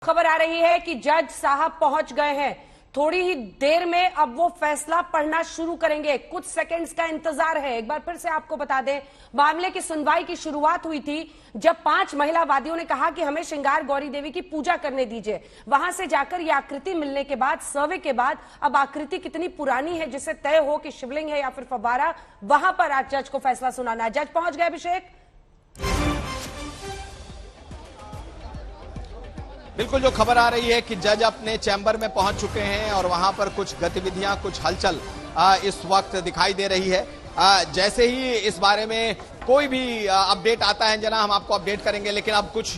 खबर आ रही है कि जज साहब पहुंच गए हैं। थोड़ी ही देर में अब वो फैसला पढ़ना शुरू करेंगे। कुछ सेकंड्स का इंतजार है। एक बार फिर से आपको बता दें, मामले की सुनवाई की शुरुआत हुई थी जब 5 महिला वादियों ने कहा कि हमें श्रृंगार गौरी देवी की पूजा करने दीजिए। वहां से जाकर ये आकृति मिलने के बाद, सर्वे के बाद, अब आकृति कितनी पुरानी है जिससे तय हो कि शिवलिंग है या फिर फव्वारा, वहां पर आज जज को फैसला सुनाना है। जज पहुंच गए अभिषेक। बिल्कुल, जो खबर आ रही है कि जज अपने चैम्बर में पहुंच चुके हैं और वहां पर कुछ गतिविधियां, कुछ हलचल इस वक्त दिखाई दे रही है। जैसे ही इस बारे में कोई भी अपडेट आता है जना, हम आपको अपडेट करेंगे। लेकिन अब कुछ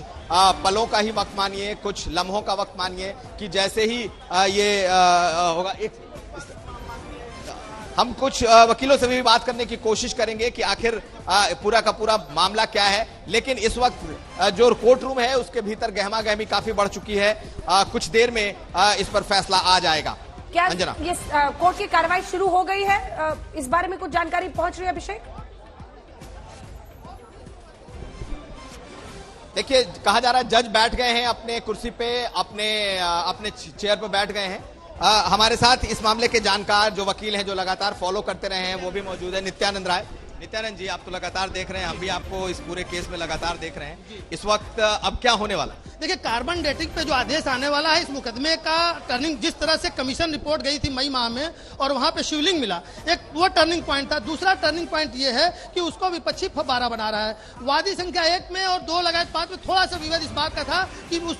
पलों का ही वक्त मानिए, कुछ लम्हों का वक्त मानिए कि जैसे ही ये होगा, हम कुछ वकीलों से भी बात करने की कोशिश करेंगे कि आखिर पूरा का पूरा मामला क्या है। लेकिन इस वक्त जो कोर्ट रूम है उसके भीतर गहमा गहमी काफी बढ़ चुकी है। कुछ देर में इस पर फैसला आ जाएगा। क्या ये कोर्ट की कार्रवाई शुरू हो गई है? इस बारे में कुछ जानकारी पहुंच रही है अभिषेक? देखिए, कहा जा रहा है जज बैठ गए हैं अपने कुर्सी पे, अपने चेयर पर बैठ गए हैं। हमारे साथ इस मामले के जानकार जो वकील हैं, जो लगातार फॉलो करते रहे हैं, वो भी मौजूद है। नित्यानंद राय। नित्यानंद जी, आप तो लगातार देख रहे हैं, हम भी आपको इस पूरे केस में लगातार देख रहे हैं। इस वक्त अब क्या होने वाला? देखिए, कार्बन डेटिंग पे जो आदेश आने वाला है, इस मुकदमे का टर्निंग, जिस तरह से कमीशन रिपोर्ट गई थी मई माह में और वहां पे शिवलिंग मिला, एक वो टर्निंग पॉइंट था। दूसरा टर्निंग पॉइंट ये है कि उसको विपक्षी फव्वारा बना रहा है। वादी संख्या 1 में और 2 लगाए 5 में थोड़ा सा विवाद इस बात का था कि उस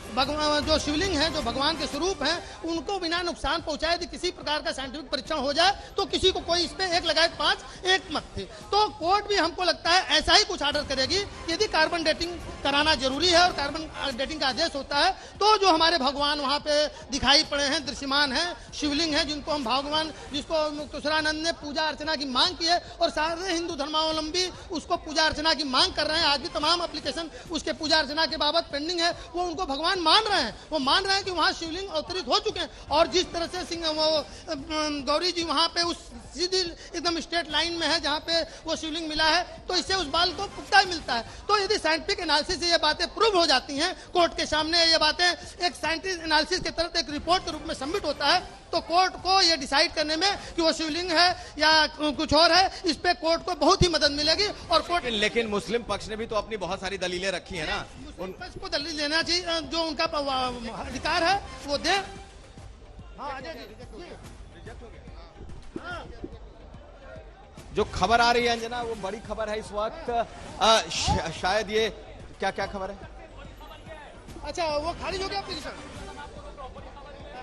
जो शिवलिंग है, जो भगवान के स्वरूप है, उनको बिना नुकसान पहुंचाए यदि किसी प्रकार का साइंटिफिक परीक्षण हो जाए तो किसी को कोई इस पे 1 लगाए 5 एक मत थे। तो कोर्ट भी हमको लगता है ऐसा ही कुछ ऑर्डर करेगी। यदि कार्बन डेटिंग कराना जरूरी है और कार्बन डेटिंग का आदेश होता है तो जो हमारे भगवान वहां पे दिखाई पड़े हैं, दृश्यमान है, शिवलिंग है, जिनको हम भगवान, जिसको मुक्तेश्वरानंद ने पूजा अर्चना की मांग की है और सारे हिंदू धर्मावलंबी उसको पूजा अर्चना की मांग कर रहे हैं। आज भी तमाम एप्लीकेशन उसके पूजा अर्चना के बाबत पेंडिंग है। वो उनको भगवान मान रहे हैं, वो मान रहे हैं कि वहां शिवलिंग अवतरित हो चुके हैं। और जिस तरह से गौरी जी वहां पे उस सीधी एकदम स्ट्रेट लाइन में है जहां पे वो शिवलिंग मिला है, तो इससे उस बाल को पुख्ता मिलता है। तो यदि साइंटिफिक एनालिसिस से ये बातें प्रूव हो जाती हैं, कोर्ट के सामने ये बातें एक साइंटिफिक एनालिसिस के तरफ एक रिपोर्ट के रूप में सबमिट होता है, तो कोर्ट को ये डिसाइड करने में कि वो शिवलिंग है या कुछ और है, इस पे कोर्ट को बहुत ही मदद मिलेगी। और कोर्ट लेकिन मुस्लिम पक्ष ने भी तो अपनी बहुत सारी दलीलें रखी है ना, उन पक्ष को दलील लेना चाहिए, जो उनका अधिकार है वो दे। जो खबर आ रही है अंजना, वो बड़ी खबर है इस वक्त। शायद ये क्या खबर है? अच्छा, वो खारिज हो गया एप्लीकेशन?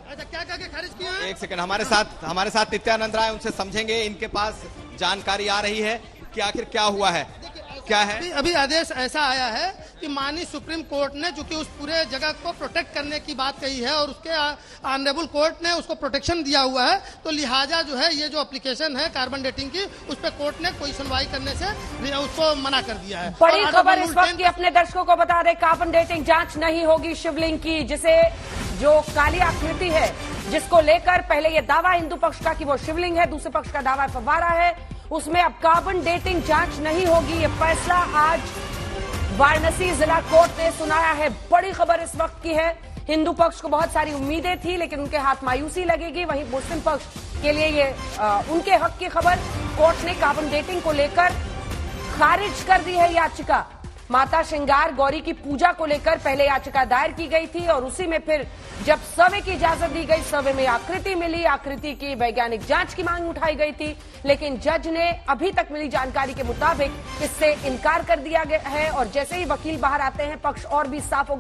अच्छा, क्या खारिज किया है? एक सेकंड, हमारे साथ नित्यानंद राय, उनसे समझेंगे। इनके पास जानकारी आ रही है कि आखिर क्या हुआ है, क्या है। अभी आदेश ऐसा आया है कि माननीय सुप्रीम कोर्ट ने चूंकि उस पूरे जगह को प्रोटेक्ट करने की बात कही है और उसके ऑनरेबल कोर्ट ने उसको प्रोटेक्शन दिया हुआ है, तो लिहाजा जो है ये जो एप्लीकेशन है कार्बन डेटिंग की, उस पर कोर्ट ने कोई सुनवाई करने से उसको मना कर दिया है। बड़ी खबर इस वक्त की अपने दर्शकों को बता दें, कार्बन डेटिंग जांच नहीं होगी शिवलिंग की, जिसे जो काली आकृति है जिसको लेकर पहले ये दावा हिंदू पक्ष का कि वो शिवलिंग है, दूसरे पक्ष का दावा फव्वारा है, उसमें अब कार्बन डेटिंग जांच नहीं होगी। ये फैसला आज वाराणसी जिला कोर्ट ने सुनाया है। बड़ी खबर इस वक्त की है। हिंदू पक्ष को बहुत सारी उम्मीदें थी, लेकिन उनके हाथ मायूसी लगेगी। वहीं मुस्लिम पक्ष के लिए ये उनके हक की खबर। कोर्ट ने कार्बन डेटिंग को लेकर खारिज कर दी है याचिका। माता श्रृंगार गौरी की पूजा को लेकर पहले याचिका दायर की गई थी और उसी में फिर जब सर्वे की इजाजत दी गई, सर्वे में आकृति मिली, आकृति की वैज्ञानिक जांच की मांग उठाई गई थी, लेकिन जज ने अभी तक मिली जानकारी के मुताबिक इससे इनकार कर दिया गया है। और जैसे ही वकील बाहर आते हैं, पक्ष और भी साफ होगा।